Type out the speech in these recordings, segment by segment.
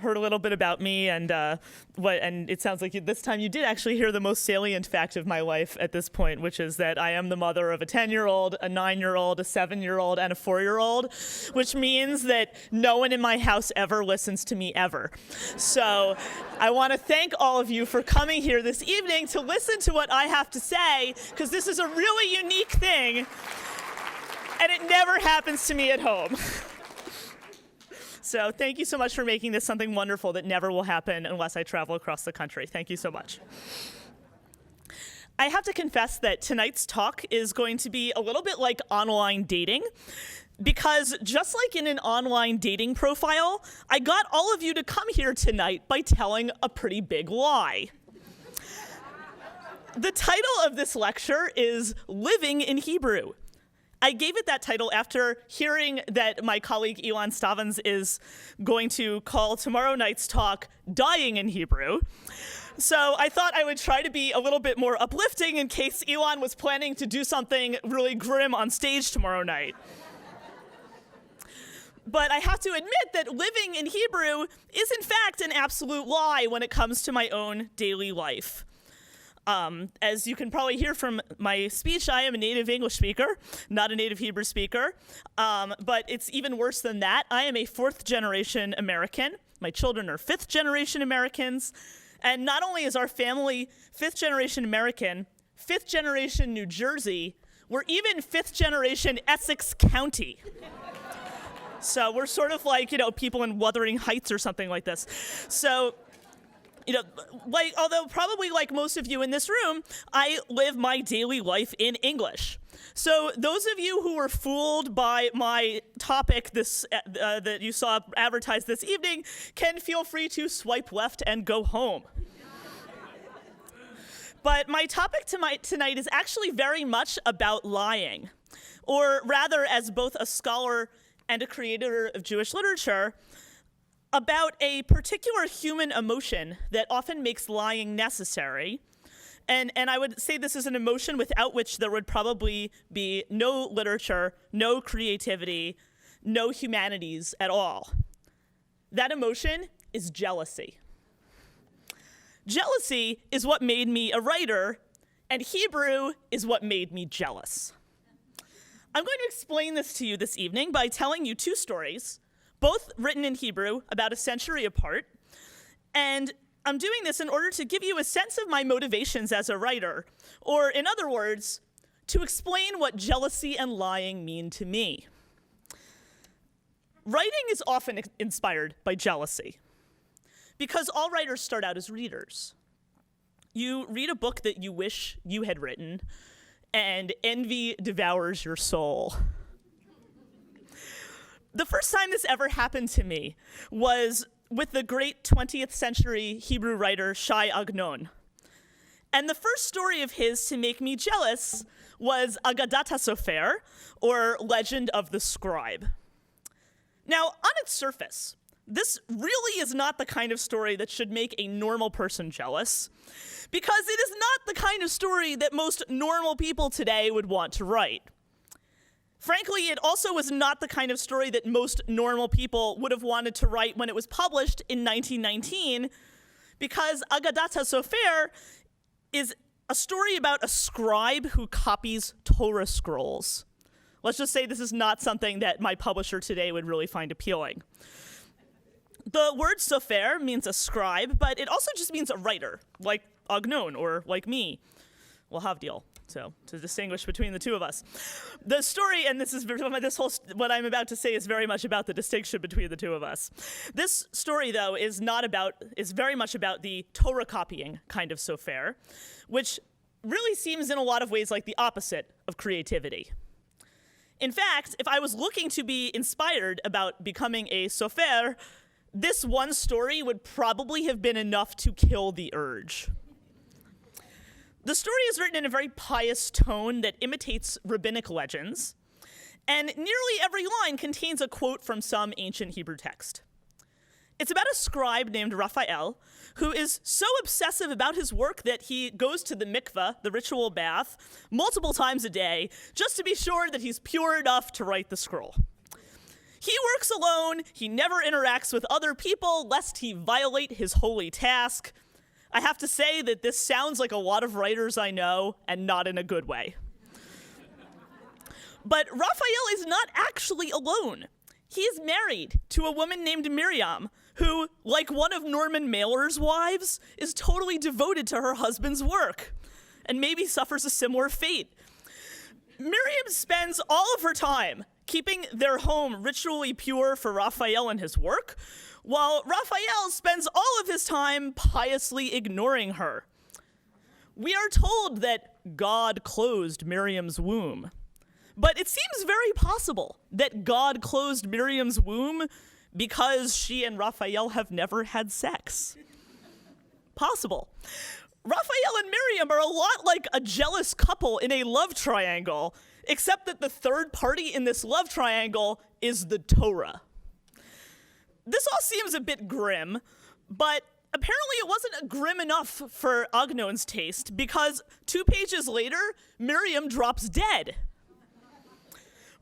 heard a little bit about me, and it sounds like this time you did actually hear the most salient fact of my life at this point, which is that I am the mother of a 10-year-old, a 9-year-old, a 7-year-old, and a 4-year-old, which means that no one in my house ever listens to me ever. So I want to thank all of you for coming here this evening to listen to what I have to say, because this is a really unique thing, and it never happens to me at home. So thank you so much for making this something wonderful that never will happen unless I travel across the country. Thank you so much. I have to confess that tonight's talk is going to be a little bit like online dating, because just like in an online dating profile, I got all of you to come here tonight by telling a pretty big lie. The title of this lecture is Living in Hebrew. I gave it that title after hearing that my colleague Elon Stavans is going to call tomorrow night's talk Dying in Hebrew. So I thought I would try to be a little bit more uplifting in case Elon was planning to do something really grim on stage tomorrow night. But I have to admit that living in Hebrew is in fact an absolute lie when it comes to my own daily life. As you can probably hear from my speech, I am a native English speaker, not a native Hebrew speaker. But it's even worse than that. I am a 4th-generation American. My children are 5th-generation Americans. And not only is our family 5th-generation American, 5th-generation New Jersey, we're even 5th-generation Essex County. So we're sort of like, people in Wuthering Heights or something like this. So, although probably like most of you in this room, I live my daily life in English. So those of you who were fooled by my topic that you saw advertised this evening can feel free to swipe left and go home. But my topic tonight is actually very much about lying, or rather, as both a scholar and a creator of Jewish literature, about a particular human emotion that often makes lying necessary. And I would say this is an emotion without which there would probably be no literature, no creativity, no humanities at all. That emotion is jealousy. Jealousy is what made me a writer, and Hebrew is what made me jealous. I'm going to explain this to you this evening by telling you 2 stories, both written in Hebrew, about a century apart. And I'm doing this in order to give you a sense of my motivations as a writer, or in other words, to explain what jealousy and lying mean to me. Writing is often inspired by jealousy, because all writers start out as readers. You read a book that you wish you had written, and envy devours your soul. The first time this ever happened to me was with the great 20th century Hebrew writer Shai Agnon. And the first story of his to make me jealous was Agadat HaSofer, or Legend of the Scribe. Now, on its surface, this really is not the kind of story that should make a normal person jealous, because it is not the kind of story that most normal people today would want to write. Frankly, it also was not the kind of story that most normal people would have wanted to write when it was published in 1919, because Agadat HaSofer is a story about a scribe who copies Torah scrolls. Let's just say this is not something that my publisher today would really find appealing. The word sofer means a scribe, but it also just means a writer, like Agnon or like me. Well, havdil. So to distinguish between the two of us. The story, and what I'm about to say is very much about the distinction between the two of us. This story, though, is very much about the Torah copying kind of sofer, which really seems in a lot of ways like the opposite of creativity. In fact, if I was looking to be inspired about becoming a sofer, this one story would probably have been enough to kill the urge. The story is written in a very pious tone that imitates rabbinic legends, and nearly every line contains a quote from some ancient Hebrew text. It's about a scribe named Raphael who is so obsessive about his work that he goes to the mikveh, the ritual bath, multiple times a day just to be sure that he's pure enough to write the scroll. He works alone, he never interacts with other people lest he violate his holy task. I have to say that this sounds like a lot of writers I know, and not in a good way. But Raphael is not actually alone. He is married to a woman named Miriam, who, like one of Norman Mailer's wives, is totally devoted to her husband's work, and maybe suffers a similar fate. Miriam spends all of her time keeping their home ritually pure for Raphael and his work, while Raphael spends all of his time piously ignoring her. We are told that God closed Miriam's womb, but it seems very possible that God closed Miriam's womb because she and Raphael have never had sex. Possible. Raphael and Miriam are a lot like a jealous couple in a love triangle, except that the third party in this love triangle is the Torah. This all seems a bit grim, but apparently it wasn't grim enough for Agnon's taste, because 2 pages later, Miriam drops dead.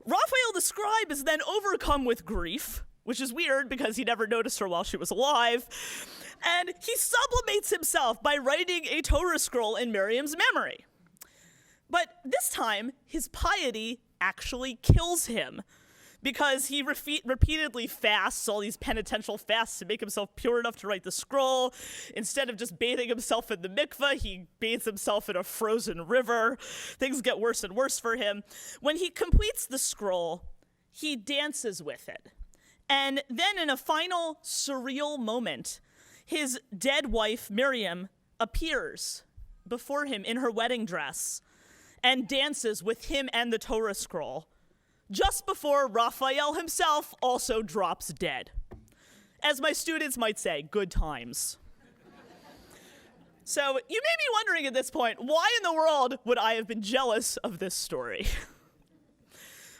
Raphael the scribe is then overcome with grief, which is weird because he never noticed her while she was alive, and he sublimates himself by writing a Torah scroll in Miriam's memory. But this time, his piety actually kills him, because he repeatedly fasts, all these penitential fasts to make himself pure enough to write the scroll. Instead of just bathing himself in the mikveh, he bathes himself in a frozen river. Things get worse and worse for him. When he completes the scroll, he dances with it. And then in a final surreal moment, his dead wife, Miriam, appears before him in her wedding dress and dances with him and the Torah scroll, just before Raphael himself also drops dead. As my students might say, good times. So you may be wondering at this point, why in the world would I have been jealous of this story?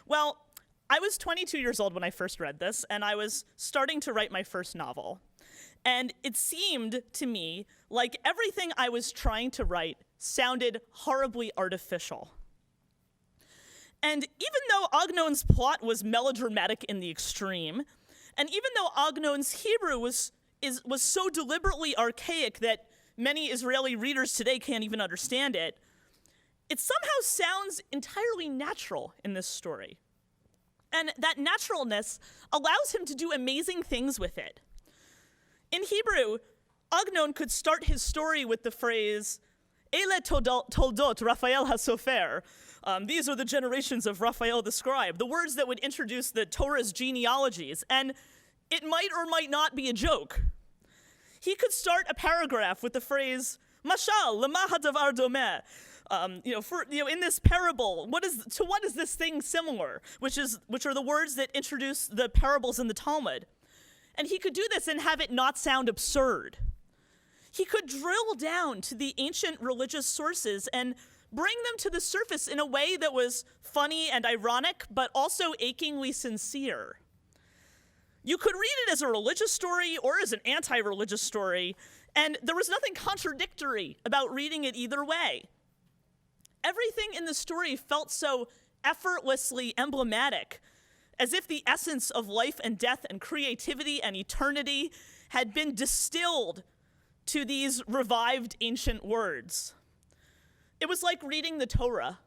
Well, I was 22 years old when I first read this, and I was starting to write my first novel. And it seemed to me like everything I was trying to write sounded horribly artificial. And even though Agnon's plot was melodramatic in the extreme, and even though Agnon's Hebrew was so deliberately archaic that many Israeli readers today can't even understand it, it somehow sounds entirely natural in this story. And that naturalness allows him to do amazing things with it. In Hebrew, Agnon could start his story with the phrase, Ele toldot Raphael HaSofer. These are the generations of Raphael the scribe, the words that would introduce the Torah's genealogies, and it might or might not be a joke. He could start a paragraph with the phrase, Mashal, lema hadavar domeh. In this parable, what is this thing similar? Which are the words that introduce the parables in the Talmud. And he could do this and have it not sound absurd. He could drill down to the ancient religious sources and bring them to the surface in a way that was funny and ironic, but also achingly sincere. You could read it as a religious story or as an anti-religious story, and there was nothing contradictory about reading it either way. Everything in the story felt so effortlessly emblematic, as if the essence of life and death and creativity and eternity had been distilled to these revived ancient words. It was like reading the Torah,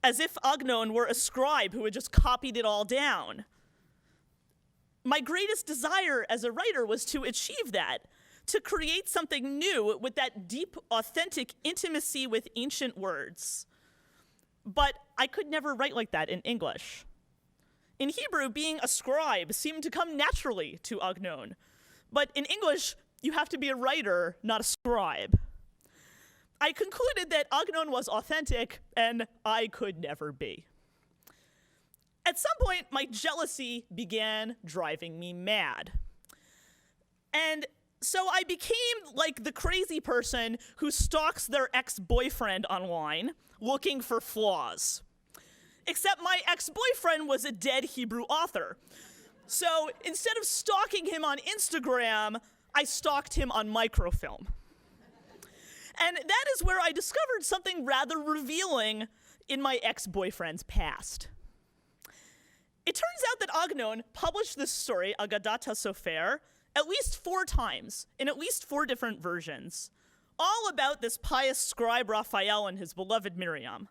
as if Agnon were a scribe who had just copied it all down. My greatest desire as a writer was to achieve that, to create something new with that deep, authentic intimacy with ancient words. But I could never write like that in English. In Hebrew, being a scribe seemed to come naturally to Agnon. But in English, you have to be a writer, not a scribe. I concluded that Agnon was authentic, and I could never be. At some point, my jealousy began driving me mad. And so I became like the crazy person who stalks their ex-boyfriend online looking for flaws. Except my ex-boyfriend was a dead Hebrew author. So instead of stalking him on Instagram, I stalked him on microfilm. And that is where I discovered something rather revealing in my ex-boyfriend's past. It turns out that Agnon published this story, Agadat HaSofer, at least 4 times, in at least 4 different versions, all about this pious scribe Raphael and his beloved Miriam.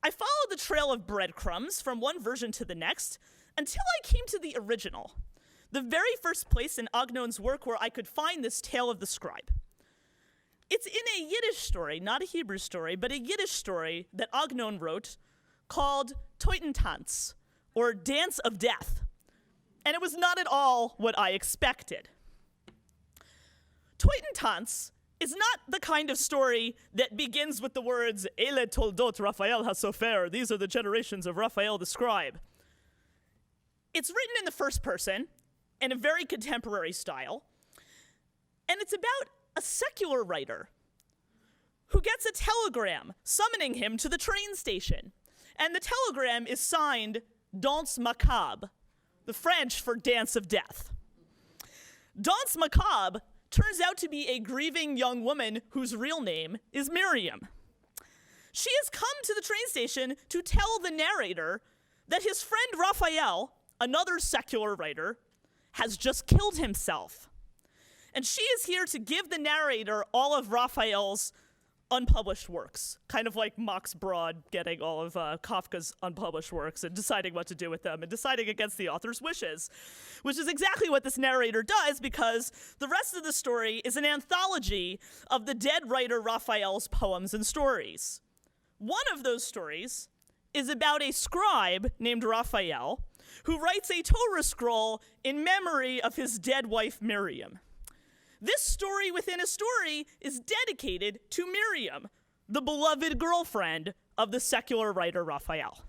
I followed the trail of breadcrumbs from one version to the next until I came to the original, the very first place in Agnon's work where I could find this tale of the scribe. It's in a Yiddish story, not a Hebrew story, but a Yiddish story that Agnon wrote called Teutentanz, or Dance of Death. And it was not at all what I expected. Teutentanz is not the kind of story that begins with the words, Ele toldot Raphael HaSofer, these are the generations of Raphael the scribe. It's written in the first person, in a very contemporary style, and it's about a secular writer who gets a telegram summoning him to the train station. And the telegram is signed Danse Macabre, the French for Dance of Death. Danse Macabre turns out to be a grieving young woman whose real name is Miriam. She has come to the train station to tell the narrator that his friend Raphael, another secular writer, has just killed himself. And she is here to give the narrator all of Raphael's unpublished works, kind of like Max Brod getting all of Kafka's unpublished works and deciding what to do with them and deciding against the author's wishes, which is exactly what this narrator does, because the rest of the story is an anthology of the dead writer Raphael's poems and stories. One of those stories is about a scribe named Raphael who writes a Torah scroll in memory of his dead wife Miriam. This story within a story is dedicated to Miriam, the beloved girlfriend of the secular writer Raphael.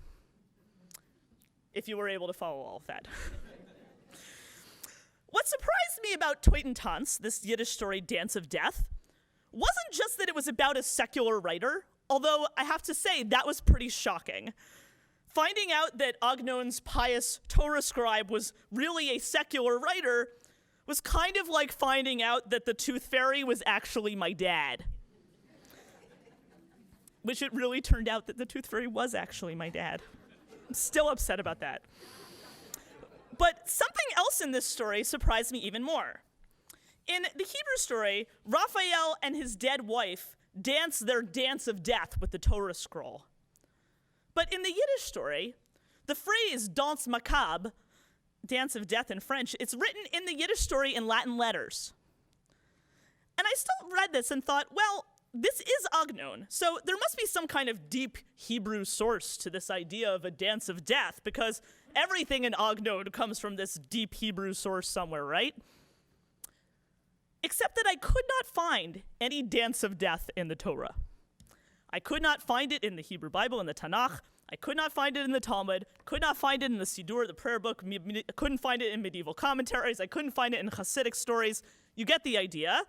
If you were able to follow all of that. What surprised me about Teutentanz, this Yiddish story Dance of Death, wasn't just that it was about a secular writer, although I have to say that was pretty shocking. Finding out that Agnon's pious Torah scribe was really a secular writer was kind of like finding out that the tooth fairy was actually my dad. Which it really turned out that the tooth fairy was actually my dad. I'm still upset about that. But something else in this story surprised me even more. In the Hebrew story, Raphael and his dead wife dance their dance of death with the Torah scroll. But in the Yiddish story, the phrase Danse Macabre, Dance of Death in French, it's written in the Yiddish story in Latin letters. And I still read this and thought, well, this is Agnon, so there must be some kind of deep Hebrew source to this idea of a dance of death, because everything in Agnon comes from this deep Hebrew source somewhere, right? Except that I could not find any dance of death in the Torah. I could not find it in the Hebrew Bible, in the Tanakh. I could not find it in the Talmud, could not find it in the Siddur, the prayer book, couldn't find it in medieval commentaries, I couldn't find it in Hasidic stories. You get the idea.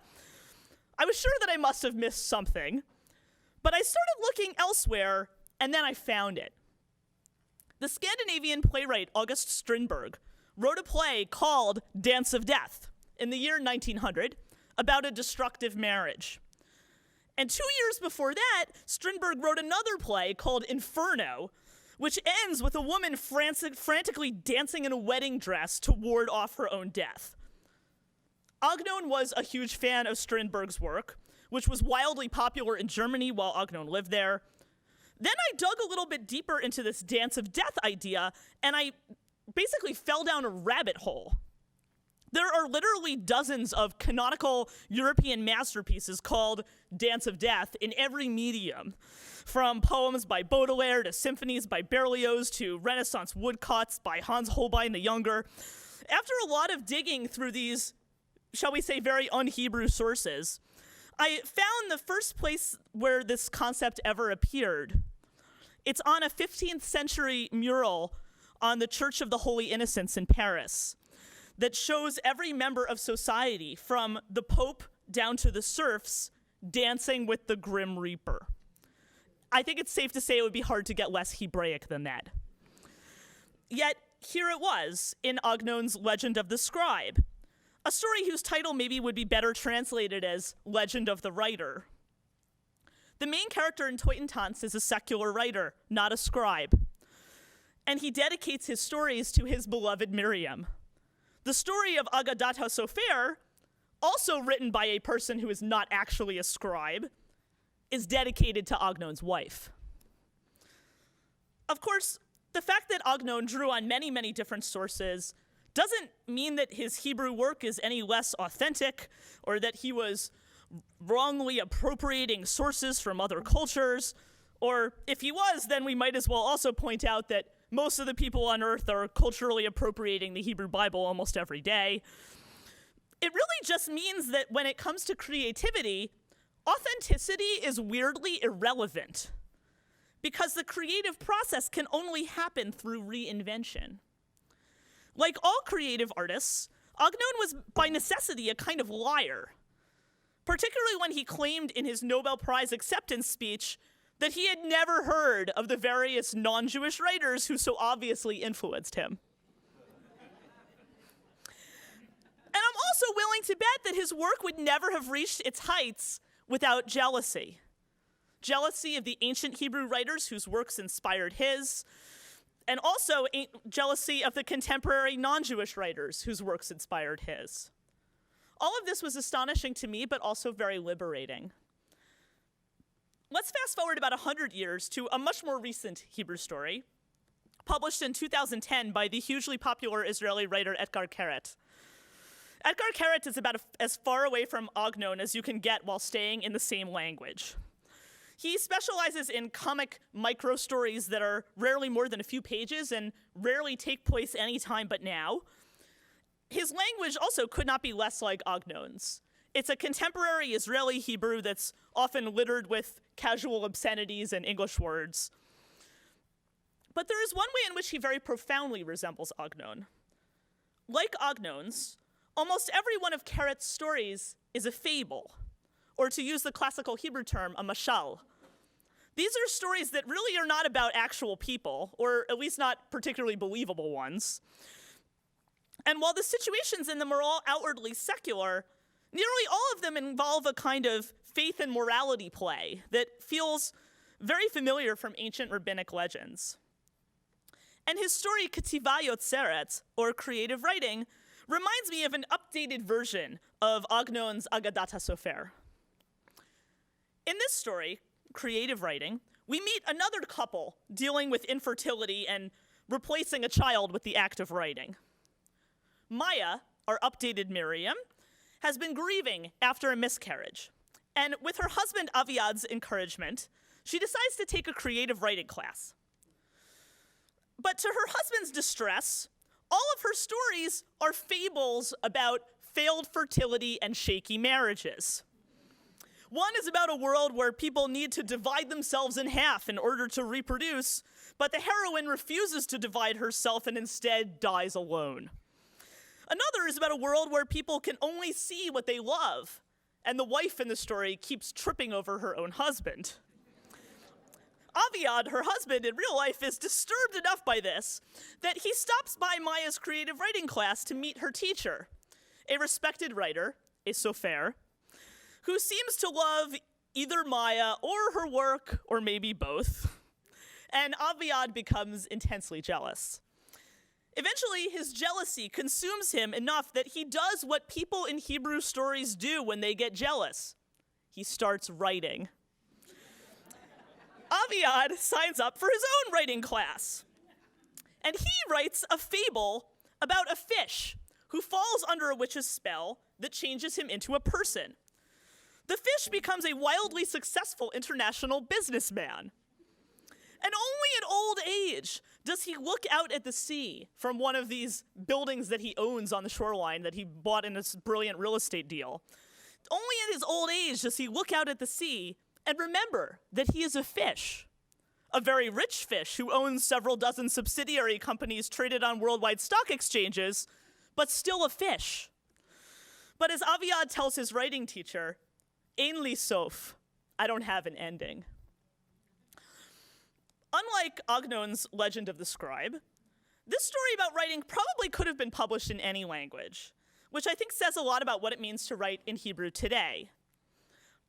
I was sure that I must have missed something, but I started looking elsewhere, and then I found it. The Scandinavian playwright August Strindberg wrote a play called Dance of Death in the year 1900 about a destructive marriage. And 2 years before that, Strindberg wrote another play called Inferno, which ends with a woman frantically dancing in a wedding dress to ward off her own death. Agnon was a huge fan of Strindberg's work, which was wildly popular in Germany while Agnon lived there. Then I dug a little bit deeper into this dance of death idea, and I basically fell down a rabbit hole. There are literally dozens of canonical European masterpieces called Dance of Death in every medium, from poems by Baudelaire to symphonies by Berlioz to Renaissance woodcuts by Hans Holbein the Younger. After a lot of digging through these, shall we say, very un-Hebrew sources, I found the first place where this concept ever appeared. It's on a 15th century mural on the Church of the Holy Innocents in Paris that shows every member of society, from the Pope down to the serfs, dancing with the Grim Reaper. I think it's safe to say it would be hard to get less Hebraic than that. Yet, here it was in Agnon's Legend of the Scribe, a story whose title maybe would be better translated as Legend of the Writer. The main character in Teutentanz is a secular writer, not a scribe. and he dedicates his stories to his beloved Miriam. The story of Agadat HaSofer, also written by a person who is not actually a scribe, is dedicated to Agnon's wife. Of course, the fact that Agnon drew on many, many different sources doesn't mean that his Hebrew work is any less authentic or that he was wrongly appropriating sources from other cultures. Or if he was, then we might as well also point out that most of the people on earth are culturally appropriating the Hebrew Bible almost every day. It really just means that when it comes to creativity, authenticity is weirdly irrelevant because the creative process can only happen through reinvention. Like all creative artists, Agnon was by necessity a kind of liar, particularly when he claimed in his Nobel Prize acceptance speech that he had never heard of the various non-Jewish writers who so obviously influenced him. And I'm also willing to bet that his work would never have reached its heights without jealousy. Jealousy of the ancient Hebrew writers whose works inspired his, and also jealousy of the contemporary non-Jewish writers whose works inspired his. All of this was astonishing to me, but also very liberating. Let's fast forward about 100 years to a much more recent Hebrew story, published in 2010 by the hugely popular Israeli writer Etgar Keret. Etgar Keret is about as far away from Agnon as you can get while staying in the same language. He specializes in comic micro-stories that are rarely more than a few pages and rarely take place any time but now. His language also could not be less like Agnon's. It's a contemporary Israeli Hebrew that's often littered with casual obscenities and English words. But there is one way in which he very profoundly resembles Agnon. Like Agnon's, almost every one of Keret's stories is a fable, or to use the classical Hebrew term, a mashal. These are stories that really are not about actual people, or at least not particularly believable ones. And while the situations in them are all outwardly secular, nearly all of them involve a kind of faith and morality play that feels very familiar from ancient rabbinic legends. And his story, Ketiva Yotzeret, or creative writing, reminds me of an updated version of Agnon's Agadat HaSofer. In this story, creative writing, we meet another couple dealing with infertility and replacing a child with the act of writing. Maya, our updated Miriam, has been grieving after a miscarriage. And with her husband Aviad's encouragement, she decides to take a creative writing class. But to her husband's distress, all of her stories are fables about failed fertility and shaky marriages. One is about a world where people need to divide themselves in half in order to reproduce, but the heroine refuses to divide herself and instead dies alone. Another is about a world where people can only see what they love, and the wife in the story keeps tripping over her own husband. Aviad, her husband in real life, is disturbed enough by this that he stops by Maya's creative writing class to meet her teacher, a respected writer, a sofer, who seems to love either Maya or her work, or maybe both. And Aviad becomes intensely jealous. Eventually, his jealousy consumes him enough that he does what people in Hebrew stories do when they get jealous. He starts writing. Aviad signs up for his own writing class. And he writes a fable about a fish who falls under a witch's spell that changes him into a person. The fish becomes a wildly successful international businessman. And only in old age does he look out at the sea from one of these buildings that he owns on the shoreline that he bought in this brilliant real estate deal. Only in his old age does he look out at the sea and remember that he is a fish, a very rich fish who owns several dozen subsidiary companies traded on worldwide stock exchanges, but still a fish. But as Aviad tells his writing teacher, Ein li sof, I don't have an ending. Unlike Agnon's Legend of the Scribe, this story about writing probably could have been published in any language, which I think says a lot about what it means to write in Hebrew today.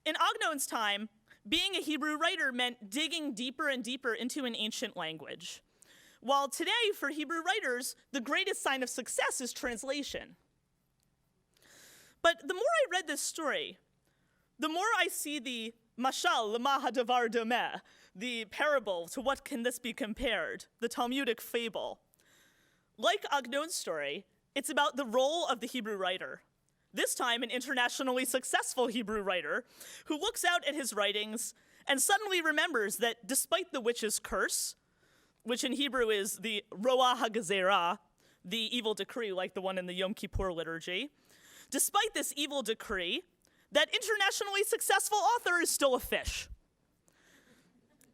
In Agnon's time, being a Hebrew writer meant digging deeper and deeper into an ancient language, while today, for Hebrew writers, the greatest sign of success is translation. But the more I read this story, the more I see the mashal lema hadavar domeh, the parable, to what can this be compared, the Talmudic fable. Like Agnon's story, it's about the role of the Hebrew writer. This time, an internationally successful Hebrew writer who looks out at his writings and suddenly remembers that despite the witch's curse, which in Hebrew is the roa hagazera, the evil decree like the one in the Yom Kippur liturgy, despite this evil decree, that internationally successful author is still a fish.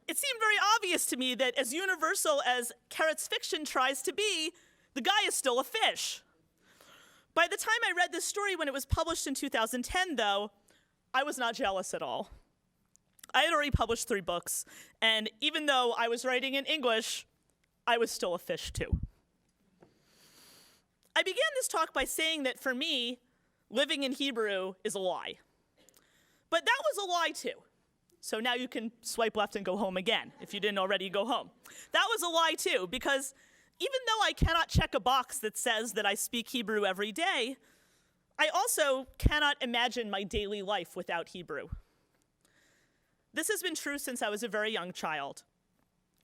It seemed very obvious to me that as universal as Carrot's fiction tries to be, the guy is still a fish. By the time I read this story when it was published in 2010, though, I was not jealous at all. I had already published 3 books, and even though I was writing in English, I was still a fish too. I began this talk by saying that for me, living in Hebrew is a lie. But that was a lie too. So now you can swipe left and go home again, if you didn't already go home. That was a lie too, because even though I cannot check a box that says that I speak Hebrew every day, I also cannot imagine my daily life without Hebrew. This has been true since I was a very young child,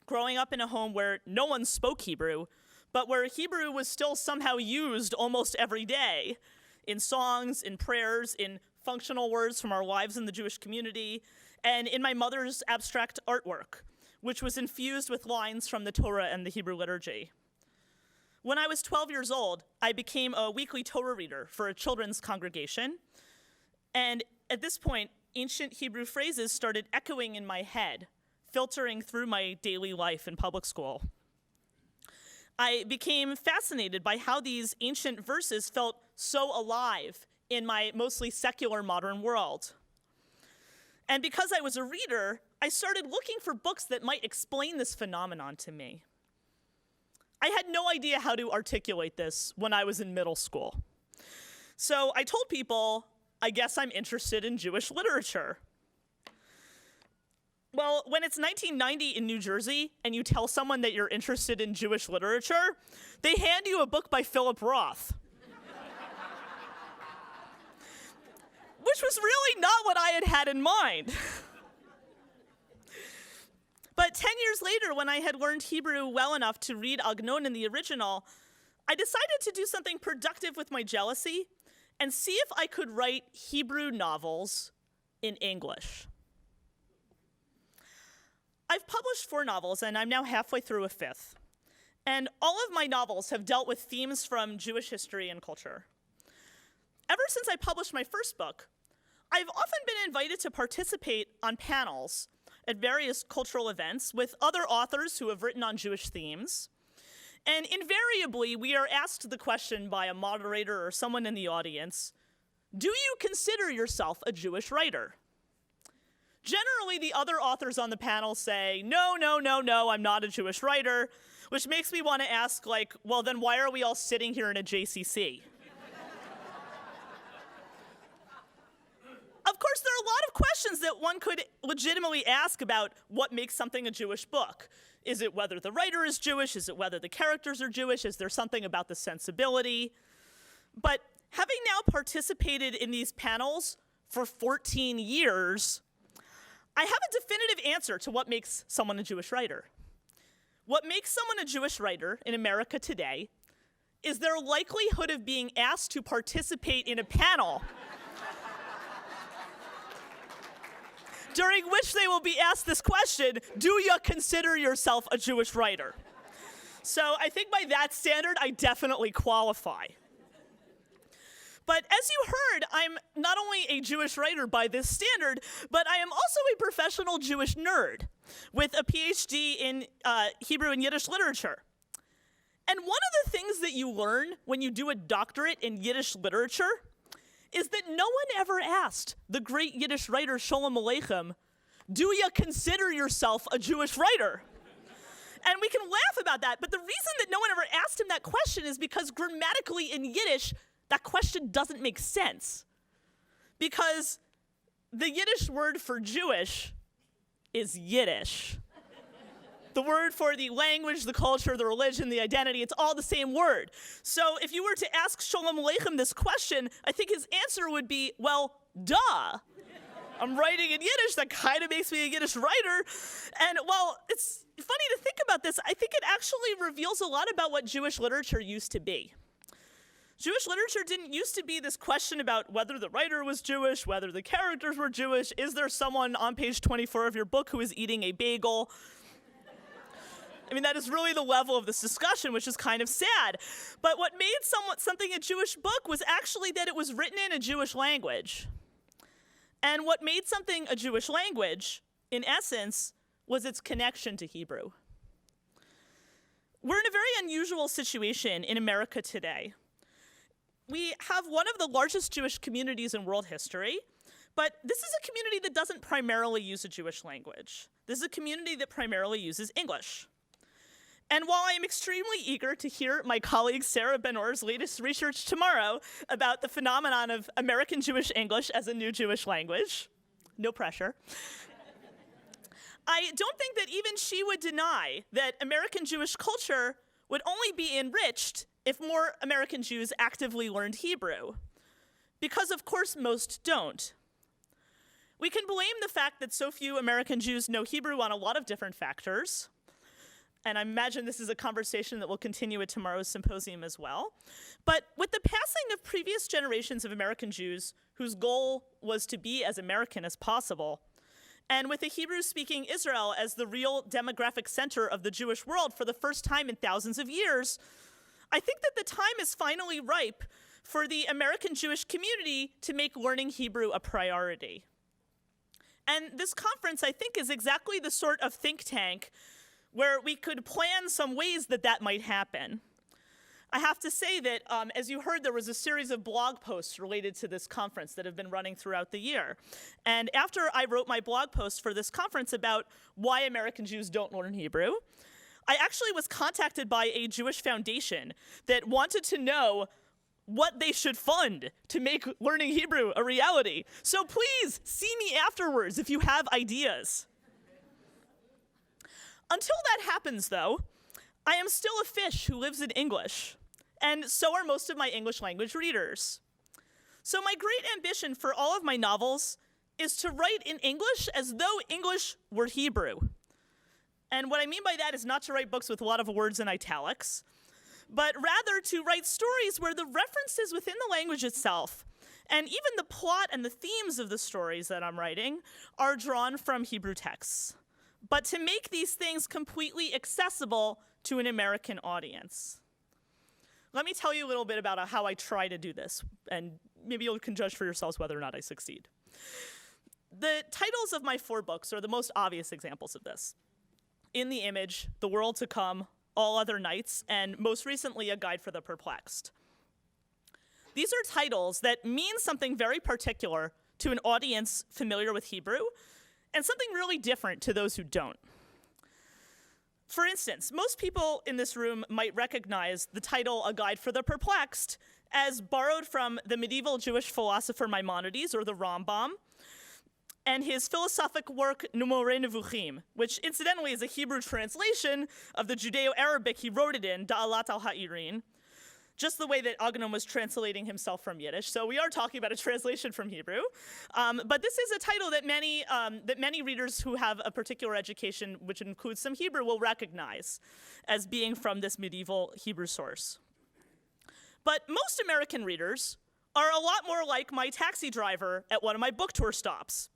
growing up in a home where no one spoke Hebrew, but where Hebrew was still somehow used almost every day in songs, in prayers, in functional words from our lives in the Jewish community, and in my mother's abstract artwork, which was infused with lines from the Torah and the Hebrew liturgy. When I was 12 years old, I became a weekly Torah reader for a children's congregation, and at this point, ancient Hebrew phrases started echoing in my head, filtering through my daily life in public school. I became fascinated by how these ancient verses felt so alive in my mostly secular modern world. And because I was a reader, I started looking for books that might explain this phenomenon to me. I had no idea how to articulate this when I was in middle school. So I told people, I guess I'm interested in Jewish literature. Well, when it's 1990 in New Jersey and you tell someone that you're interested in Jewish literature, they hand you a book by Philip Roth. Which was really not what I had had in mind. But 10 years later, when I had learned Hebrew well enough to read Agnon in the original, I decided to do something productive with my jealousy and see if I could write Hebrew novels in English. I've published 4 novels, and I'm now halfway through a 5th. And all of my novels have dealt with themes from Jewish history and culture. Ever since I published my first book, I've often been invited to participate on panels at various cultural events with other authors who have written on Jewish themes. And invariably, we are asked the question by a moderator or someone in the audience, do you consider yourself a Jewish writer? Generally, the other authors on the panel say, no, I'm not a Jewish writer, which makes me want to ask, like, well, then why are we all sitting here in a JCC? Of course, there are a lot of questions that one could legitimately ask about what makes something a Jewish book. Is it whether the writer is Jewish? Is it whether the characters are Jewish? Is there something about the sensibility? But having now participated in these panels for 14 years, I have a definitive answer to what makes someone a Jewish writer. What makes someone a Jewish writer in America today is their likelihood of being asked to participate in a panel during which they will be asked this question, do you consider yourself a Jewish writer? So I think by that standard, I definitely qualify. But as you heard, I'm not only a Jewish writer by this standard, but I am also a professional Jewish nerd with a Ph.D. in Hebrew and Yiddish literature. And one of the things that you learn when you do a doctorate in Yiddish literature is that no one ever asked the great Yiddish writer Sholem Aleichem, do you consider yourself a Jewish writer? And we can laugh about that, but the reason that no one ever asked him that question is because grammatically in Yiddish, that question doesn't make sense. Because the Yiddish word for Jewish is Yiddish. The word for the language, the culture, the religion, the identity, it's all the same word. So if you were to ask Shalom Aleichem this question, I think his answer would be, well, duh. I'm writing in Yiddish. That kind of makes me a Yiddish writer. And well, it's funny to think about this. I think it actually reveals a lot about what Jewish literature used to be. Jewish literature didn't used to be this question about whether the writer was Jewish, whether the characters were Jewish. Is there someone on page 24 of your book who is eating a bagel? I mean, that is really the level of this discussion, which is kind of sad. But what made something a Jewish book was actually that it was written in a Jewish language. And what made something a Jewish language, in essence, was its connection to Hebrew. We're in a very unusual situation in America today. We have one of the largest Jewish communities in world history, but this is a community that doesn't primarily use a Jewish language. This is a community that primarily uses English. And while I am extremely eager to hear my colleague Sarah Ben-Or's latest research tomorrow about the phenomenon of American Jewish English as a new Jewish language, no pressure, I don't think that even she would deny that American Jewish culture would only be enriched if more American Jews actively learned Hebrew, because of course most don't. We can blame the fact that so few American Jews know Hebrew on a lot of different factors, and I imagine this is a conversation that will continue at tomorrow's symposium as well. But with the passing of previous generations of American Jews whose goal was to be as American as possible, and with a Hebrew-speaking Israel as the real demographic center of the Jewish world for the first time in thousands of years, I think that the time is finally ripe for the American Jewish community to make learning Hebrew a priority. And this conference, I think, is exactly the sort of think tank where we could plan some ways that that might happen. I have to say that, as you heard, there was a series of blog posts related to this conference that have been running throughout the year. And after I wrote my blog post for this conference about why American Jews don't learn Hebrew, I actually was contacted by a Jewish foundation that wanted to know what they should fund to make learning Hebrew a reality. So please see me afterwards if you have ideas. Until that happens, though, I am still a fish who lives in English, and so are most of my English language readers. So my great ambition for all of my novels is to write in English as though English were Hebrew. And what I mean by that is not to write books with a lot of words in italics, but rather to write stories where the references within the language itself, and even the plot and the themes of the stories that I'm writing, are drawn from Hebrew texts, but to make these things completely accessible to an American audience. Let me tell you a little bit about how I try to do this, and maybe you can judge for yourselves whether or not I succeed. The titles of my 4 books are the most obvious examples of this. In the Image, The World to Come, All Other Nights, and most recently, A Guide for the Perplexed. These are titles that mean something very particular to an audience familiar with Hebrew, and something really different to those who don't. For instance, most people in this room might recognize the title A Guide for the Perplexed as borrowed from the medieval Jewish philosopher Maimonides, or the Rambam, and his philosophic work Numorei Nevuchim, which incidentally is a Hebrew translation of the Judeo-Arabic he wrote it in, Da'alat al-Ha'irin, just the way that Agnon was translating himself from Yiddish. So we are talking about a translation from Hebrew. But this is a title that many readers who have a particular education, which includes some Hebrew, will recognize as being from this medieval Hebrew source. But most American readers are a lot more like my taxi driver at one of my book tour stops.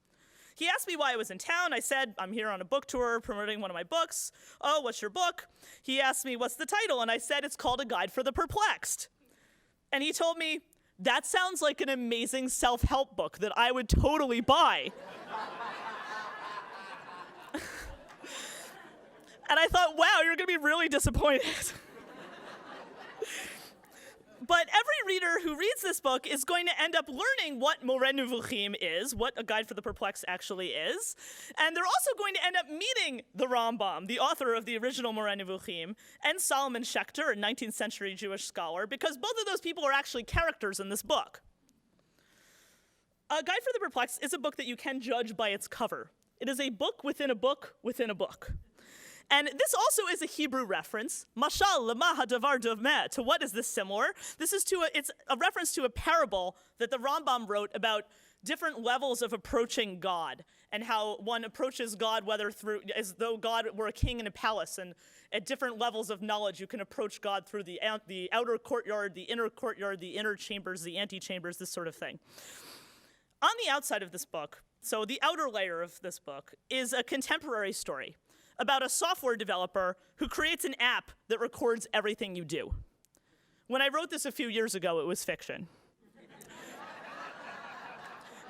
He asked me why I was in town. I said, I'm here on a book tour promoting one of my books. Oh, what's your book? He asked me, what's the title? And I said, it's called A Guide for the Perplexed. And he told me, that sounds like an amazing self-help book that I would totally buy. And I thought, wow, you're going to be really disappointed. But every reader who reads this book is going to end up learning what Moreh Nevuchim is, what A Guide for the Perplexed actually is. And they're also going to end up meeting the Rambam, the author of the original Moreh Nevuchim, and Solomon Schechter, a 19th century Jewish scholar, because both of those people are actually characters in this book. A Guide for the Perplexed is a book that you can judge by its cover. It is a book within a book within a book. And this also is a Hebrew reference. Mashal lema hadavar dovmeh. To what is this similar? It's a reference to a parable that the Rambam wrote about different levels of approaching God, and how one approaches God as though God were a king in a palace, and at different levels of knowledge you can approach God through the outer courtyard, the inner chambers, the antechambers, this sort of thing. On the outside of this book, so the outer layer of this book, is a contemporary story about a software developer who creates an app that records everything you do. When I wrote this a few years ago, it was fiction.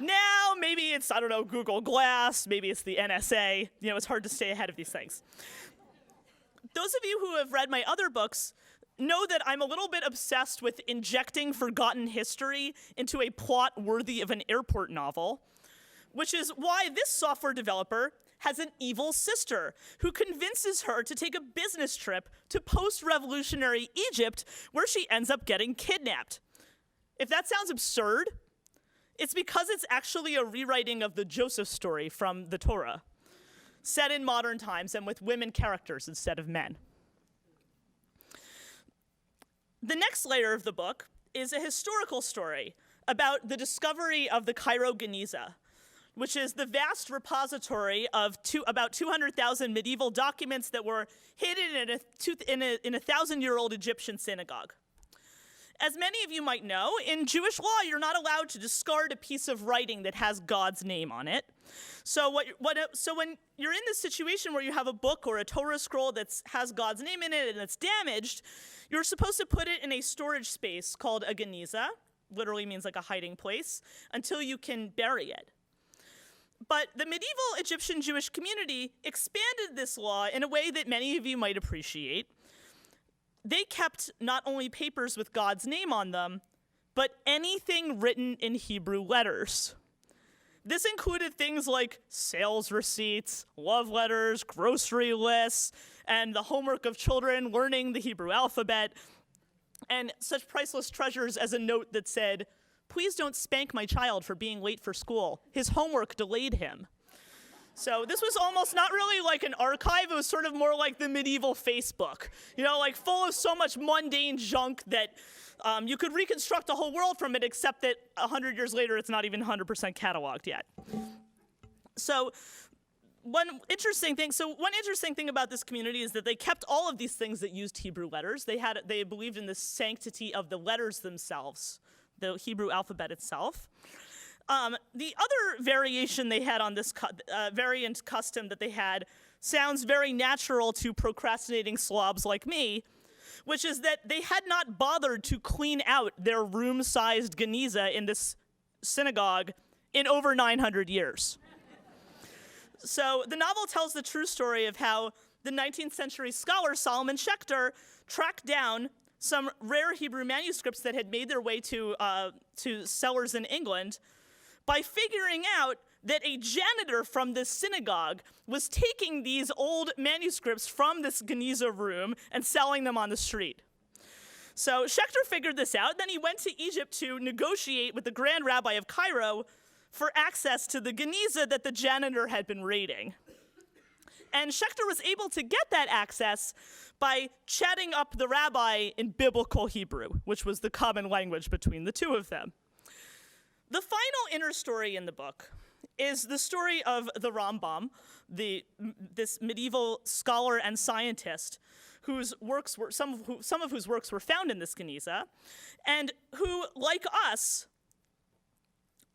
Now, maybe it's, I don't know, Google Glass, maybe it's the NSA. It's hard to stay ahead of these things. Those of you who have read my other books know that I'm a little bit obsessed with injecting forgotten history into a plot worthy of an airport novel, which is why this software developer has an evil sister who convinces her to take a business trip to post-revolutionary Egypt, where she ends up getting kidnapped. If that sounds absurd, it's because it's actually a rewriting of the Joseph story from the Torah, set in modern times and with women characters instead of men. The next layer of the book is a historical story about the discovery of the Cairo Geniza, which is the vast repository of about 200,000 medieval documents that were hidden in a 1,000-year-old Egyptian synagogue. As many of you might know, in Jewish law, you're not allowed to discard a piece of writing that has God's name on it. So when you're in this situation where you have a book or a Torah scroll that has God's name in it and it's damaged, you're supposed to put it in a storage space called a geniza, literally means like a hiding place, until you can bury it. But the medieval Egyptian Jewish community expanded this law in a way that many of you might appreciate. They kept not only papers with God's name on them, but anything written in Hebrew letters. This included things like sales receipts, love letters, grocery lists, and the homework of children learning the Hebrew alphabet, and such priceless treasures as a note that said, "Please don't spank my child for being late for school. His homework delayed him." So this was almost not really like an archive. It was sort of more like the medieval Facebook, like full of so much mundane junk that you could reconstruct the whole world from it, except that 100 years later, it's not even 100% cataloged yet. So one interesting thing about this community is that they kept all of these things that used Hebrew letters. They believed in the sanctity of the letters themselves, the Hebrew alphabet itself. The other variation they had on this variant custom that they had sounds very natural to procrastinating slobs like me, which is that they had not bothered to clean out their room-sized geniza in this synagogue in over 900 years. So the novel tells the true story of how the 19th century scholar Solomon Schechter tracked down some rare Hebrew manuscripts that had made their way to cellars in England, by figuring out that a janitor from this synagogue was taking these old manuscripts from this geniza room and selling them on the street. So Schechter figured this out. Then he went to Egypt to negotiate with the Grand Rabbi of Cairo for access to the geniza that the janitor had been raiding. And Schechter was able to get that access by chatting up the rabbi in biblical Hebrew, which was the common language between the two of them. The final inner story in the book is the story of the Rambam, this medieval scholar and scientist whose works were some of whose works were found in this geniza, and who, like us,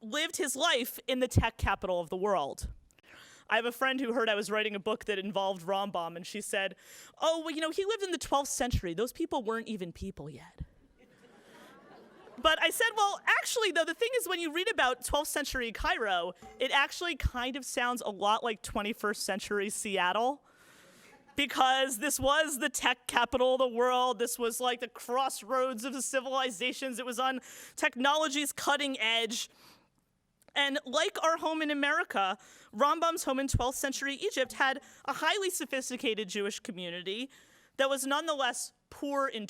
lived his life in the tech capital of the world. I have a friend who heard I was writing a book that involved Rambam, and she said, "Oh, well, he lived in the 12th century. Those people weren't even people yet." But I said, well, actually, though, the thing is, when you read about 12th century Cairo, it actually kind of sounds a lot like 21st century Seattle, because this was the tech capital of the world. This was like the crossroads of the civilizations. It was on technology's cutting edge. And like our home in America, Rambam's home in 12th century Egypt had a highly sophisticated Jewish community that was nonetheless poor in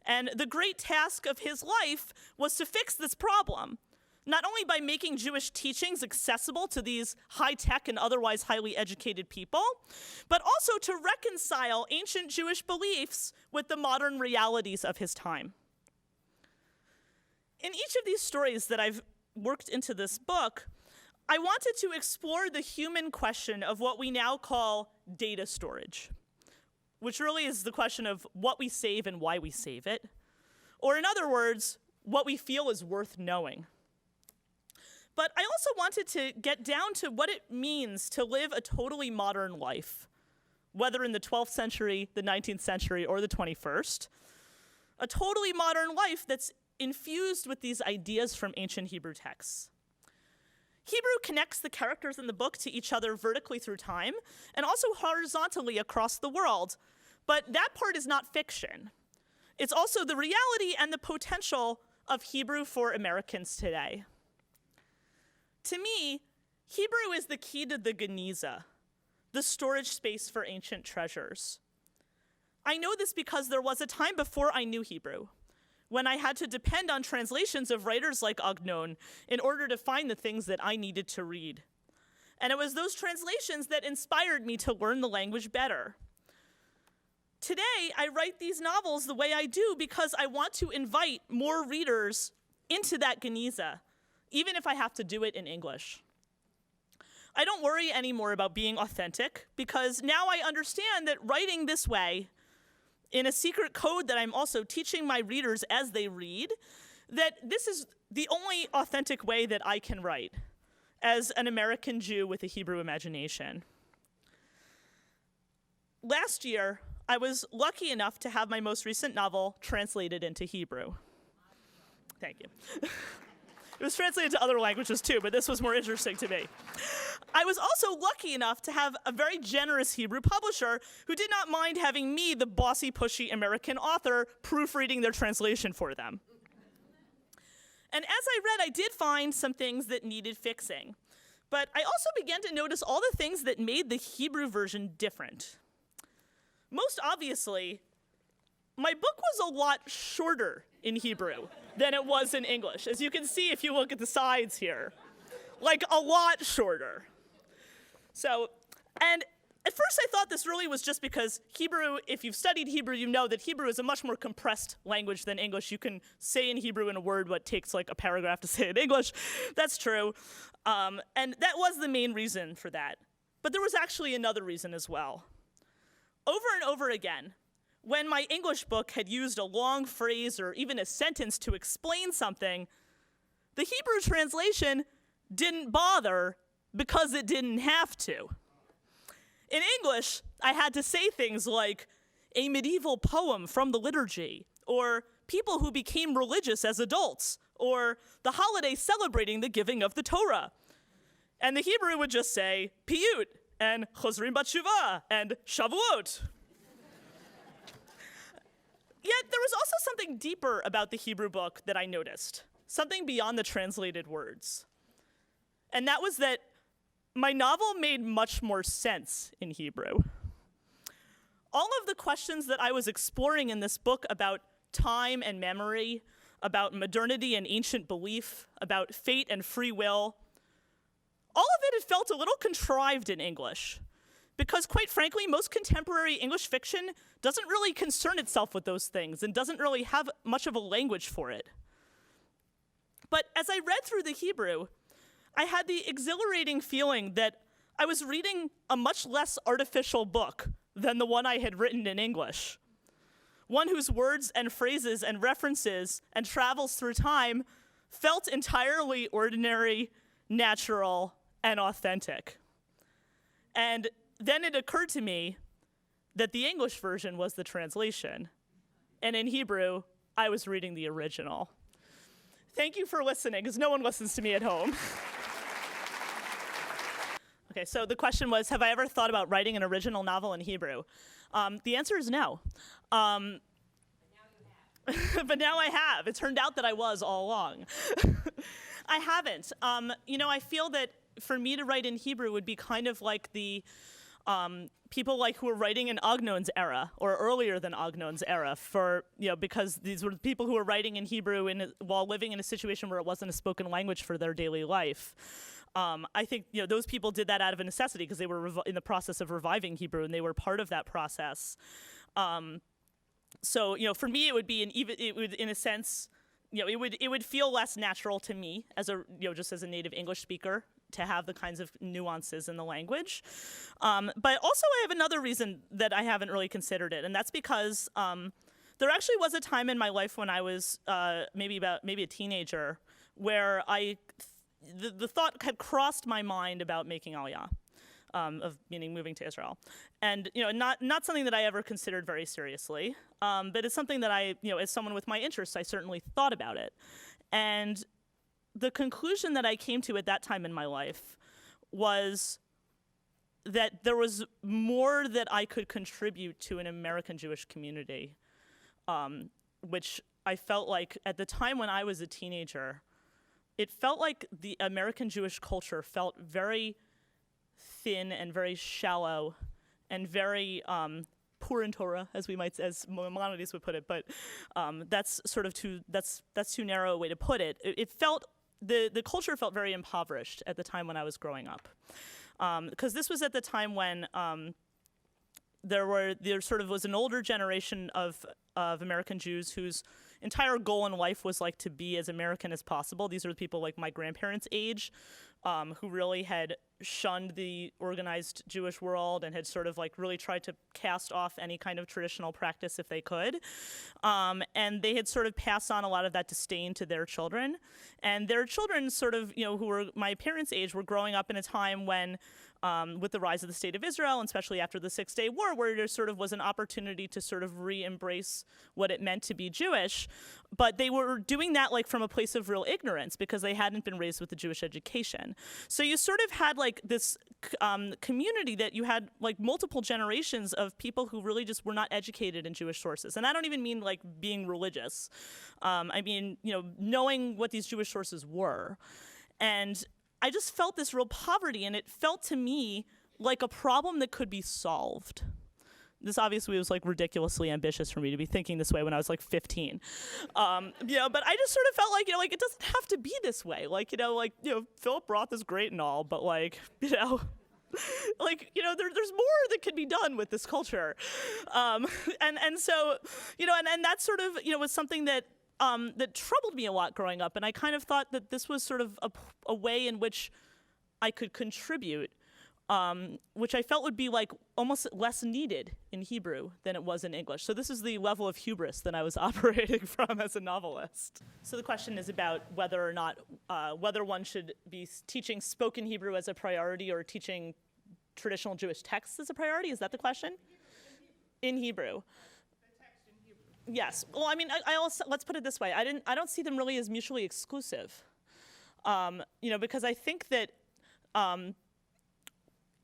And the great task of his life was to fix this problem. not only by making Jewish teachings accessible to these high-tech and otherwise highly educated people, but also to reconcile ancient Jewish beliefs with the modern realities of his time. In each of these stories that I've worked into this book, I wanted to explore the human question of what we now call data storage, which really is the question of what we save and why we save it, or in other words, what we feel is worth knowing. But I also wanted to get down to what it means to live a totally modern life, whether in the 12th century, the 19th century, or the 21st. A totally modern life that's infused with these ideas from ancient Hebrew texts. Hebrew connects the characters in the book to each other vertically through time, and also horizontally across the world. But that part is not fiction. It's also the reality and the potential of Hebrew for Americans today. To me, Hebrew is the key to the Geniza, the storage space for ancient treasures. I know this because there was a time before I knew Hebrew, when I had to depend on translations of writers like Agnon in order to find the things that I needed to read. And it was those translations that inspired me to learn the language better. Today, I write these novels the way I do because I want to invite more readers into that Geniza, even if I have to do it in English. I don't worry anymore about being authentic because now I understand that writing this way, in a secret code that I'm also teaching my readers as they read, that this is the only authentic way that I can write as an American Jew with a Hebrew imagination. Last year, I was lucky enough to have my most recent novel translated into Hebrew. Thank you. It was translated to other languages too, but this was more interesting to me. I was also lucky enough to have a very generous Hebrew publisher who did not mind having me, the bossy, pushy American author, proofreading their translation for them. And as I read, I did find some things that needed fixing. But I also began to notice all the things that made the Hebrew version different. Most obviously, my book was a lot shorter in Hebrew than it was in English, as you can see if you look at the sides here. Like, a lot shorter. So, and at first I thought this really was just because Hebrew, if you've studied Hebrew, you know that Hebrew is a much more compressed language than English. You can say in Hebrew in a word what takes like a paragraph to say in English. That's true. And that was the main reason for that. But there was actually another reason as well. Over and over again, when my English book had used a long phrase or even a sentence to explain something, the Hebrew translation didn't bother because it didn't have to. In English, I had to say things like a medieval poem from the liturgy, or people who became religious as adults, or the holiday celebrating the giving of the Torah. And the Hebrew would just say piyut, and chozrim batshuvah, and shavuot. Yet there was also something deeper about the Hebrew book that I noticed, something beyond the translated words. And that was that my novel made much more sense in Hebrew. All of the questions that I was exploring in this book about time and memory, about modernity and ancient belief, about fate and free will, all of it had felt a little contrived in English. Because quite frankly, most contemporary English fiction doesn't really concern itself with those things and doesn't really have much of a language for it. But as I read through the Hebrew, I had the exhilarating feeling that I was reading a much less artificial book than the one I had written in English. One whose words and phrases and references and travels through time felt entirely ordinary, natural, and authentic. And then it occurred to me that the English version was the translation, and in Hebrew, I was reading the original. Thank you for listening, because no one listens to me at home. Okay, so the question was, have I ever thought about writing an original novel in Hebrew? The answer is no. But now I have. It turned out that I was all along. I haven't. I feel that for me to write in Hebrew would be kind of like the people like who were writing in Agnon's era or earlier than Agnon's era, for because these were people who were writing in Hebrew while living in a situation where it wasn't a spoken language for their daily life. I think those people did that out of a necessity because they were in the process of reviving Hebrew, and they were part of that process. So for me, it would be in a sense, it would feel less natural to me as just as a native English speaker to have the kinds of nuances in the language. But also I have another reason that I haven't really considered it, and that's because there actually was a time in my life when I was maybe a teenager where the thought had crossed my mind about making Aliyah, meaning moving to Israel. And not something that I ever considered very seriously, but it's something that I, as someone with my interests, I certainly thought about it. And the conclusion that I came to at that time in my life was that there was more that I could contribute to an American Jewish community, which I felt like at the time when I was a teenager, it felt like the American Jewish culture felt very thin and very shallow and very poor in Torah, as Maimonides would put it. But that's too narrow a way to put it. It felt the culture felt very impoverished at the time when I was growing up, because this was at the time when there sort of was an older generation of American Jews whose entire goal in life was like to be as American as possible. These are the people like my grandparents' age, who really had shunned the organized Jewish world and had sort of like really tried to cast off any kind of traditional practice if they could. And they had sort of passed on a lot of that disdain to their children. And their children sort of, who were my parents' age, were growing up in a time when, with the rise of the State of Israel, and especially after the Six-Day War, where there sort of was an opportunity to sort of re-embrace what it meant to be Jewish. But they were doing that like from a place of real ignorance because they hadn't been raised with the Jewish education. So you sort of had like this community that you had like multiple generations of people who really just were not educated in Jewish sources. And I don't even mean like being religious. I mean, knowing what these Jewish sources were. And I just felt this real poverty, and it felt to me like a problem that could be solved. This obviously was like ridiculously ambitious for me to be thinking this way when I was like 15. But I just sort of felt like, like it doesn't have to be this way. Like, Philip Roth is great and all, but there's more that could be done with this culture. And so, and that sort of, was something that troubled me a lot growing up. And I kind of thought that this was sort of a way in which I could contribute, which I felt would be like almost less needed in Hebrew than it was in English. So this is the level of hubris that I was operating from as a novelist. So the question is about whether or not, whether one should be teaching spoken Hebrew as a priority or teaching traditional Jewish texts as a priority. Is that the question? In Hebrew. Yes. Well, I mean, I also, let's put it this way. I don't see them really as mutually exclusive, because I think that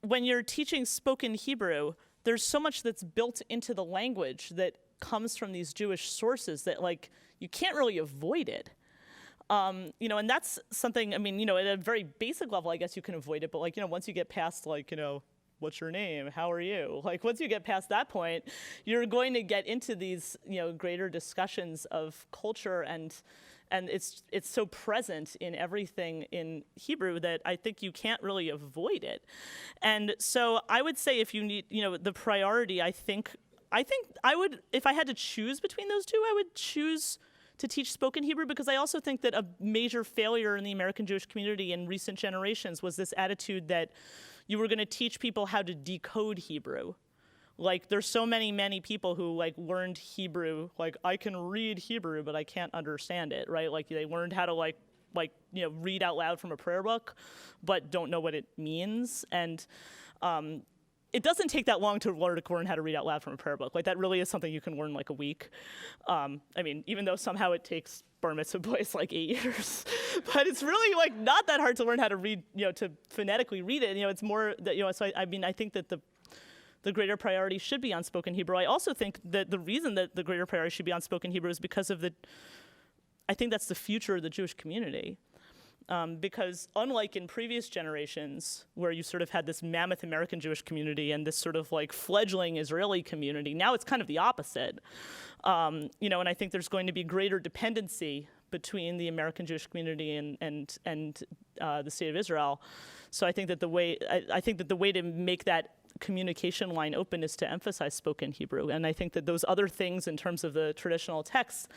when you're teaching spoken Hebrew, there's so much that's built into the language that comes from these Jewish sources that like you can't really avoid it. And that's something, I mean, at a very basic level, I guess you can avoid it. But like, once you get past like, what's your name? How are you? Like once you get past that point, you're going to get into these, greater discussions of culture, and it's so present in everything in Hebrew that I think you can't really avoid it. And so I would say if you need, the priority, I think I would, if I had to choose between those two, I would choose to teach spoken Hebrew, because I also think that a major failure in the American Jewish community in recent generations was this attitude that you were going to teach people how to decode Hebrew. Like there's so many people who like learned Hebrew, like I can read Hebrew, but I can't understand it, right? Like they learned how to read out loud from a prayer book, but don't know what it means. And it doesn't take that long to learn how to read out loud from a prayer book. Like that really is something you can learn like a week. I mean, even though somehow it takes bar mitzvah boys like 8 years, but it's really like not that hard to learn how to read, to phonetically read it. It's more that, so I think that the greater priority should be on spoken Hebrew. I also think that the reason that the greater priority should be on spoken Hebrew is because of I think that's the future of the Jewish community. because unlike in previous generations, where you sort of had this mammoth American Jewish community and this sort of like fledgling Israeli community, now it's kind of the opposite. And I think there's going to be greater dependency between the American Jewish community and the state of Israel. So I think that the way to make that communication line open is to emphasize spoken Hebrew, and I think that those other things in terms of the traditional texts,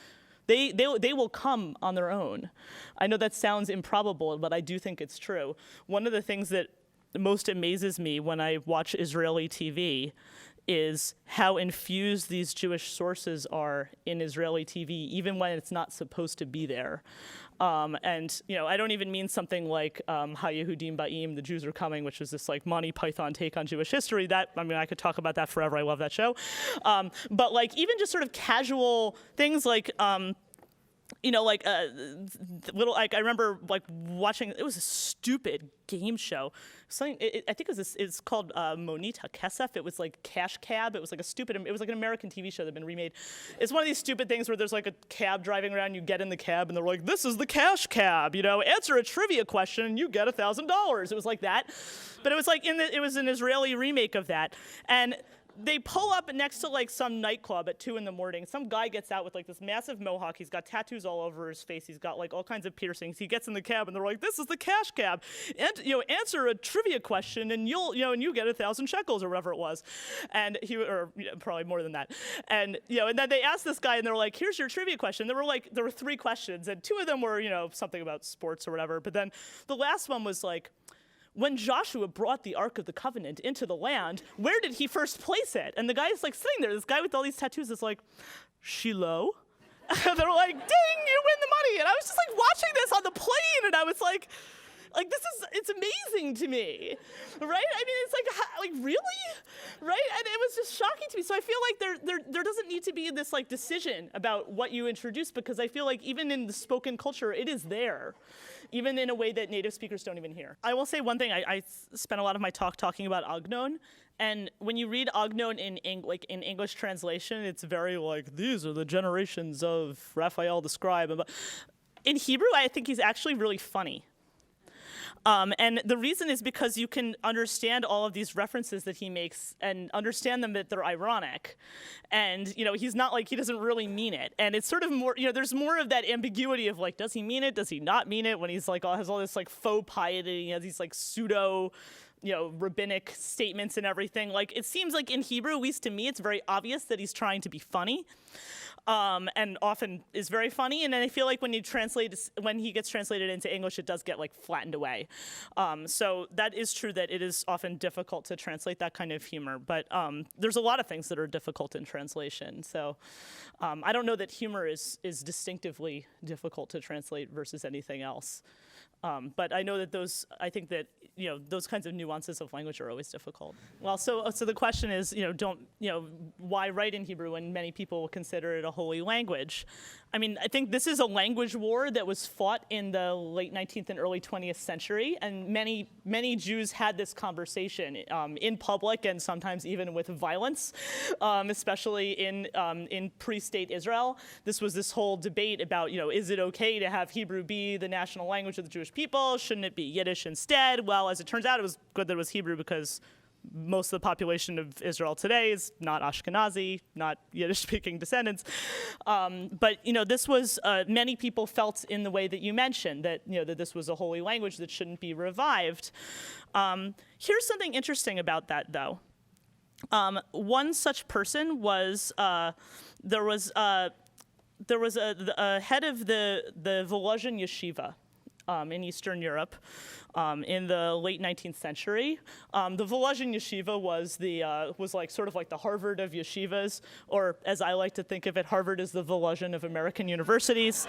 they will come on their own. I know that sounds improbable, but I do think it's true. One of the things that most amazes me when I watch Israeli TV is how infused these Jewish sources are in Israeli TV, even when it's not supposed to be there. And I don't even mean something like Ha-Yehudim Ba'im, the Jews are coming, which is this like Monty Python take on Jewish history. I could talk about that forever. I love that show. But like even just sort of casual things like little, like I remember like watching, it was a stupid game show. I think it's called Monita Kesef. It was like Cash Cab. It was like an American TV show that had been remade. It's one of these stupid things where there's like a cab driving around, you get in the cab and they're like, this is the Cash Cab, answer a trivia question and you get $1,000. It was like that. But it was like it was an Israeli remake of that. And they pull up next to like some nightclub at 2 a.m. Some guy gets out with like this massive mohawk. He's got tattoos all over his face. He's got like all kinds of piercings. He gets in the cab and they're like, "This is the Cash Cab. And answer a trivia question and you get 1,000 shekels or whatever it was." And probably more than that. And and then they asked this guy and they're like, "Here's your trivia question." There were 3 questions and 2 of them were something about sports or whatever. But then the last one was like, when Joshua brought the Ark of the Covenant into the land, where did he first place it? And the guy's like sitting there, this guy with all these tattoos is like, Shiloh? And they're like, ding, you win the money. And I was just like watching this on the plane and I was like it's amazing to me, right? I mean, it's like really? Right? And it was just shocking to me. So I feel like there doesn't need to be this like decision about what you introduce, because I feel like even in the spoken culture, it is there, even in a way that native speakers don't even hear. I will say one thing, I spent a lot of my talk talking about Agnon, and when you read Agnon in English translation, it's very like, these are the generations of Raphael the scribe. In Hebrew, I think he's actually really funny. And the reason is because you can understand all of these references that he makes and understand them that they're ironic. And, he's not like, he doesn't really mean it. And it's sort of more, there's more of that ambiguity of like, does he mean it? Does he not mean it? When he's like, has all this like faux piety, he has these like pseudo, rabbinic statements and everything. Like, it seems like in Hebrew, at least to me, it's very obvious that he's trying to be funny. And often is very funny, and then I feel like when he gets translated into English, it does get like flattened away. So that is true that it is often difficult to translate that kind of humor, but there's a lot of things that are difficult in translation. So I don't know that humor is distinctively difficult to translate versus anything else. But I know that those kinds of nuances of language are always difficult. Well, so the question is, why write in Hebrew when many people consider it a holy language? I mean, I think this is a language war that was fought in the late 19th and early 20th century, and many Jews had this conversation in public and sometimes even with violence, especially in pre-state Israel. This was this whole debate about, is it okay to have Hebrew be the national language of the Jewish people? Shouldn't it be Yiddish instead? Well, as it turns out, it was good that it was Hebrew because most of the population of Israel today is not Ashkenazi, not Yiddish-speaking descendants. But this was, many people felt in the way that you mentioned, that that this was a holy language that shouldn't be revived. Here's something interesting about that, though. One such person was, there was a head of the Volozhin yeshiva in Eastern Europe in the late 19th century. The Volozhin yeshiva was like sort of like the Harvard of yeshivas, or as I like to think of it, Harvard is the Volozhin of American universities.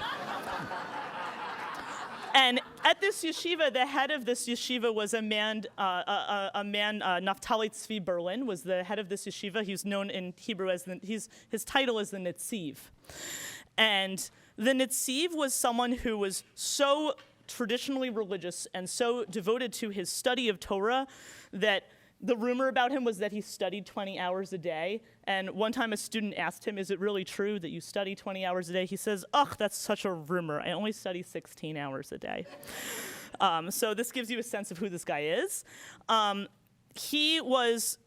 And at this yeshiva, the head of this yeshiva was a man, Naftali Tzvi Berlin was the head of this yeshiva. He's known in Hebrew as his title is the Netziv. And the Netziv was someone who was so traditionally religious and so devoted to his study of Torah that The rumor about him was that he studied 20 hours a day. And one time a student asked him, is it really true that you study 20 hours a day? He says, ugh, that's such a rumor. I only study 16 hours a day. So this gives you a sense of who this guy is. He was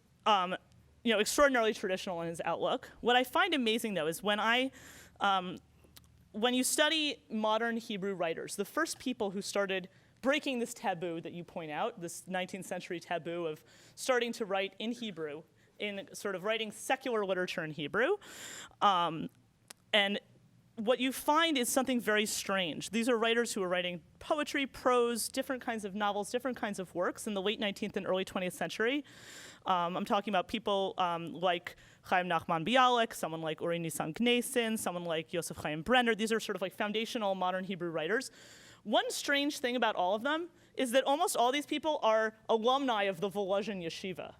extraordinarily traditional in his outlook. What I find amazing, though, is when you study modern Hebrew writers, the first people who started breaking this taboo that you point out, this 19th century taboo of starting to write in Hebrew, in sort of writing secular literature in Hebrew. And what you find is something very strange. These are writers who are writing poetry, prose, different kinds of novels, different kinds of works in the late 19th and early 20th century. I'm talking about people like Chaim Nachman Bialik, someone like Uri Nisan Gnesin, someone like Yosef Chaim Brenner. These are sort of like foundational modern Hebrew writers. One strange thing about all of them is that almost all these people are alumni of the Volozhin Yeshiva.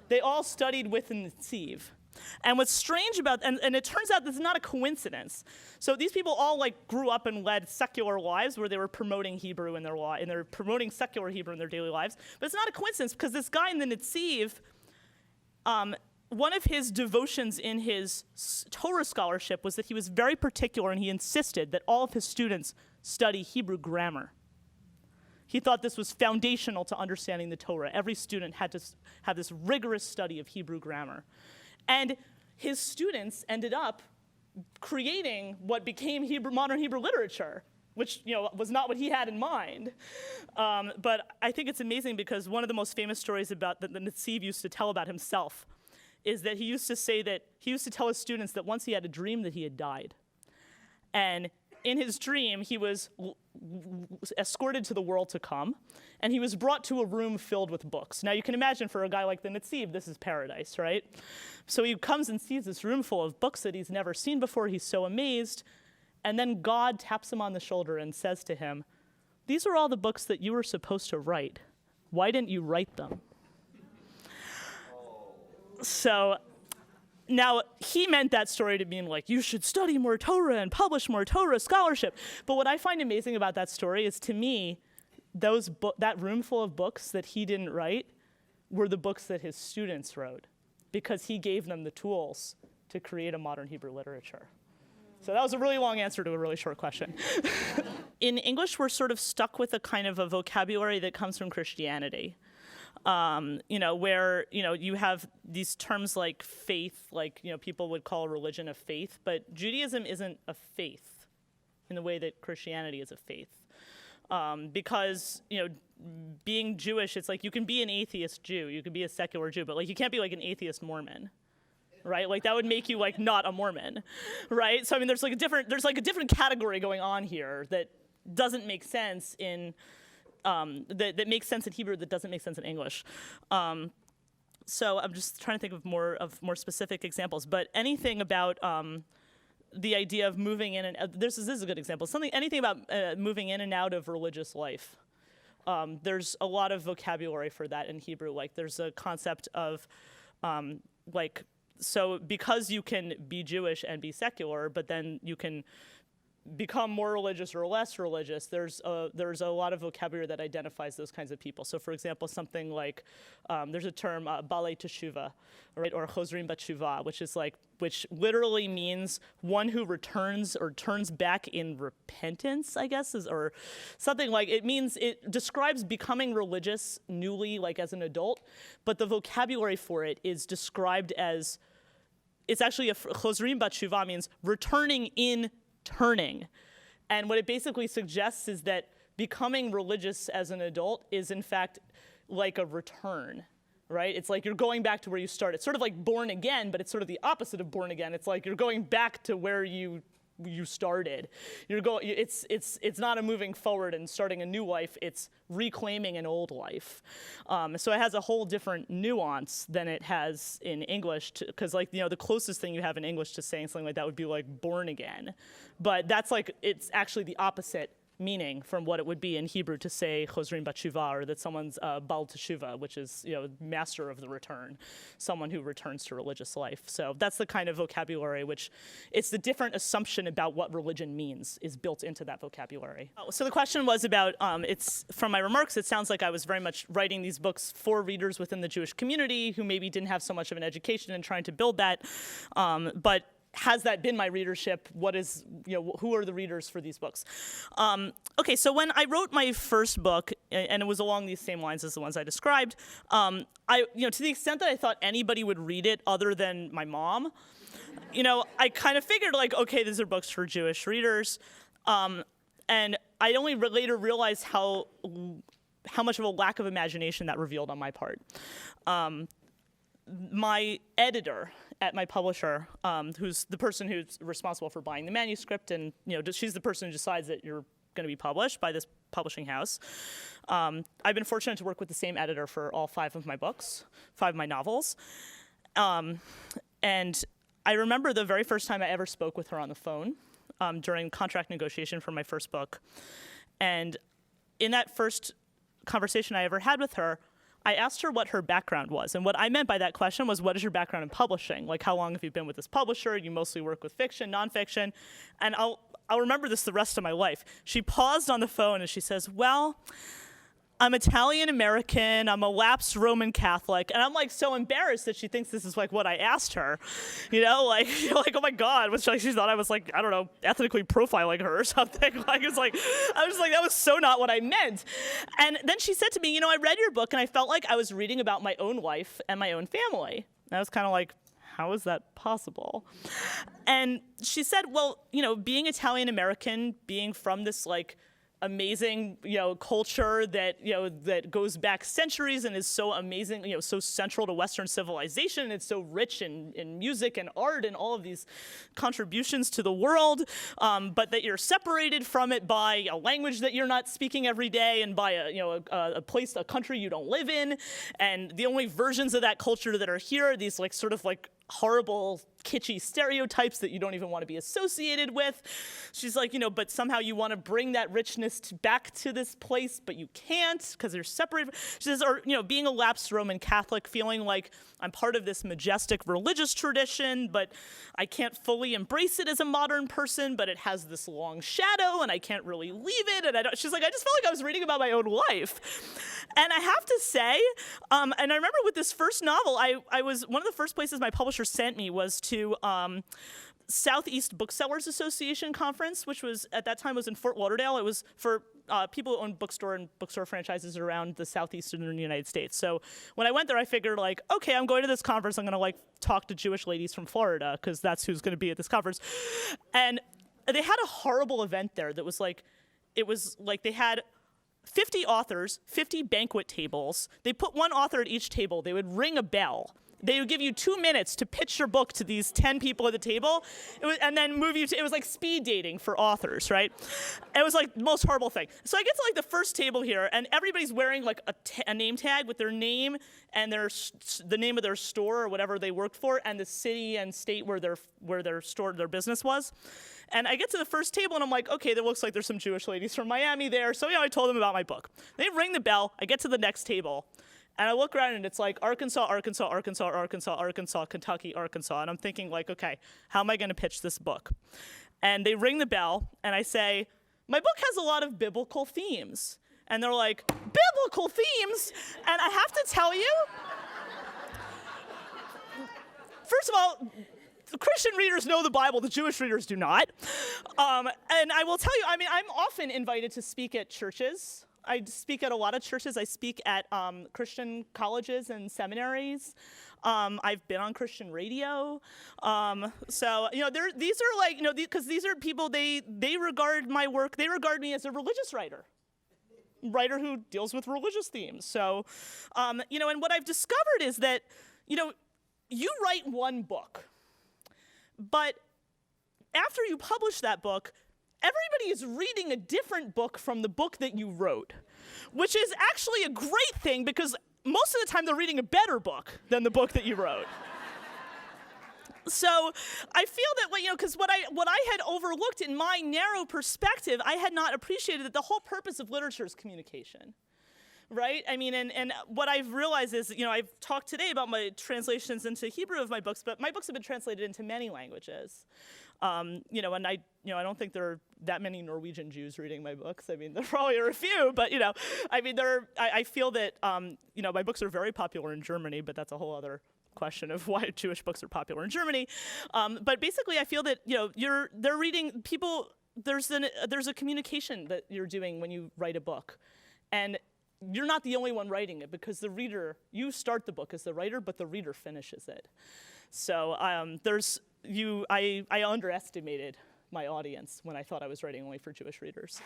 They all studied with the Netziv. And what's strange about, and it turns out this is not a coincidence. So these people all like grew up and led secular lives where they were promoting Hebrew in their life, and they're promoting secular Hebrew in their daily lives. But it's not a coincidence because this guy in the Netziv, one of his devotions in his Torah scholarship was that he was very particular and he insisted that all of his students study Hebrew grammar. He thought this was foundational to understanding the Torah. Every student had to have this rigorous study of Hebrew grammar. And his students ended up creating what became modern Hebrew literature, which was not what he had in mind. But I think it's amazing because one of the most famous stories about that the Netziv used to tell about himself is that he used to tell his students that once he had a dream that he had died. And in his dream, he was escorted to the world to come, and he was brought to a room filled with books. Now, you can imagine for a guy like the Netziv, this is paradise, right? So he comes and sees this room full of books that he's never seen before. He's so amazed. And then God taps him on the shoulder and says to him, "These are all the books that you were supposed to write. Why didn't you write them?" So now, he meant that story to mean like, you should study more Torah and publish more Torah scholarship. But what I find amazing about that story is, to me, that room full of books that he didn't write were the books that his students wrote, because he gave them the tools to create a modern Hebrew literature. So that was a really long answer to a really short question. In English, we're sort of stuck with a kind of a vocabulary that comes from Christianity. Where you have these terms like faith, like people would call religion a faith, but Judaism isn't a faith in the way that Christianity is a faith, because being Jewish, it's like you can be an atheist Jew, you can be a secular Jew, but like you can't be like an atheist Mormon, right? Like that would make you like not a Mormon, right? So I mean, there's like a different category going on here that doesn't make sense in. That makes sense in Hebrew that doesn't make sense in English. So I'm just trying to think of more specific examples. But anything about the idea of moving in and this is a good example. Anything about moving in and out of religious life. There's a lot of vocabulary for that in Hebrew. Like there's a concept of so because you can be Jewish and be secular, but then you can become more religious or less religious, there's a lot of vocabulary that identifies those kinds of people. So for example, something like, there's a term, balei teshuva, right, or chozrim batshuva, which literally means one who returns or turns back in repentance, I guess, or something like, it describes becoming religious newly, like as an adult, but the vocabulary for it is described as, it's actually chozrim batshuva means returning in turning. And what it basically suggests is that becoming religious as an adult is in fact like a return, right? It's like you're going back to where you started. It's sort of like born again, but it's sort of the opposite of born again. It's like you're going back to where you started. It's not a moving forward and starting a new life, it's reclaiming an old life. So it has a whole different nuance than it has in English, because the closest thing you have in English to saying something like that would be like born again. But that's it's actually the opposite meaning from what it would be in Hebrew to say chozrim batshuvah, or that someone's bal teshuvah, which is, master of the return, someone who returns to religious life. So that's the kind of vocabulary which it's the different assumption about what religion means is built into that vocabulary. So the question was about, it's from my remarks, it sounds like I was very much writing these books for readers within the Jewish community who maybe didn't have so much of an education and trying to build that, but has that been my readership? What is, who are the readers for these books? Okay, so when I wrote my first book, and it was along these same lines as the ones I described, to the extent that I thought anybody would read it other than my mom, I kind of figured like, okay, these are books for Jewish readers. And I only later realized how much of a lack of imagination that revealed on my part. My editor at my publisher, who's the person who's responsible for buying the manuscript, and she's the person who decides that you're going to be published by this publishing house. I've been fortunate to work with the same editor for all 5 of my books, 5 of my novels. And I remember the very first time I ever spoke with her on the phone during contract negotiation for my first book. And in that first conversation I ever had with her, I asked her what her background was. And what I meant by that question was, what is your background in publishing? Like, how long have you been with this publisher? You mostly work with fiction, nonfiction. And I'll remember this the rest of my life. She paused on the phone and she says, well, I'm Italian-American, I'm a lapsed Roman Catholic, and I'm like so embarrassed that she thinks this is like what I asked her, like oh my God, which like she thought I was like, I don't know, ethnically profiling her or something. Like it's like, I was like, that was so not what I meant. And then she said to me, I read your book and I felt like I was reading about my own life and my own family. And I was kind of like, how is that possible? And she said, well, being Italian-American, being from this like amazing, culture that, that goes back centuries and is so amazing, so central to Western civilization. It's so rich in music and art and all of these contributions to the world, but that you're separated from it by a language that you're not speaking every day and by a country you don't live in. And the only versions of that culture that are here are these like sort of like horrible, kitschy stereotypes that you don't even want to be associated with. She's like, but somehow you want to bring that richness back to this place, but you can't because they're separated. She says, or, being a lapsed Roman Catholic, feeling like I'm part of this majestic religious tradition, but I can't fully embrace it as a modern person, but it has this long shadow and I can't really leave it. And she's like, I just felt like I was reading about my own life. And I have to say, and I remember with this first novel, I was, one of the first places my publisher sent me was to Southeast Booksellers Association conference, which was at that time was in Fort Lauderdale. It was for people who own bookstore and bookstore franchises around the southeastern United States. So when I went there, I figured like, okay, I'm going to this conference. I'm going to like talk to Jewish ladies from Florida because that's who's going to be at this conference. And they had a horrible event there that was like, it was like they had 50 authors, 50 banquet tables. They put one author at each table. They would ring a bell. They would give you 2 minutes to pitch your book to these 10 people at the table, and then move you to, it was like speed dating for authors, right? It was like the most horrible thing. So I get to like the first table here, and everybody's wearing like a name tag with their name and the name of their store or whatever they worked for, and the city and state where their business was. And I get to the first table, and I'm like, okay, that looks like there's some Jewish ladies from Miami there. So I told them about my book. They ring the bell. I get to the next table. And I look around and it's like Arkansas, Arkansas, Arkansas, Arkansas, Arkansas, Kentucky, Arkansas. And I'm thinking like, okay, how am I going to pitch this book? And they ring the bell and I say, my book has a lot of biblical themes. And they're like, biblical themes? And I have to tell you, first of all, the Christian readers know the Bible, the Jewish readers do not. And I will tell you, I mean, I'm often invited to speak at churches. I speak at a lot of churches. I speak at Christian colleges and seminaries. I've been on Christian radio. So, these are like, because these are people, they regard my work, they regard me as a religious writer who deals with religious themes. So, and what I've discovered is that, you write one book, but after you publish that book, everybody is reading a different book from the book that you wrote, which is actually a great thing because most of the time they're reading a better book than the book that you wrote. So I feel that because what I had overlooked in my narrow perspective, I had not appreciated that the whole purpose of literature is communication. Right? I mean, and what I've realized is, I've talked today about my translations into Hebrew of my books, but my books have been translated into many languages. And I don't think there are that many Norwegian Jews reading my books. I mean, there probably are a few, but I feel that my books are very popular in Germany, but that's a whole other question of why Jewish books are popular in Germany. But basically, I feel that they're reading people. There's a communication that you're doing when you write a book, and you're not the only one writing it, because the reader, you start the book as the writer, but the reader finishes it. So I underestimated my audience when I thought I was writing only for Jewish readers.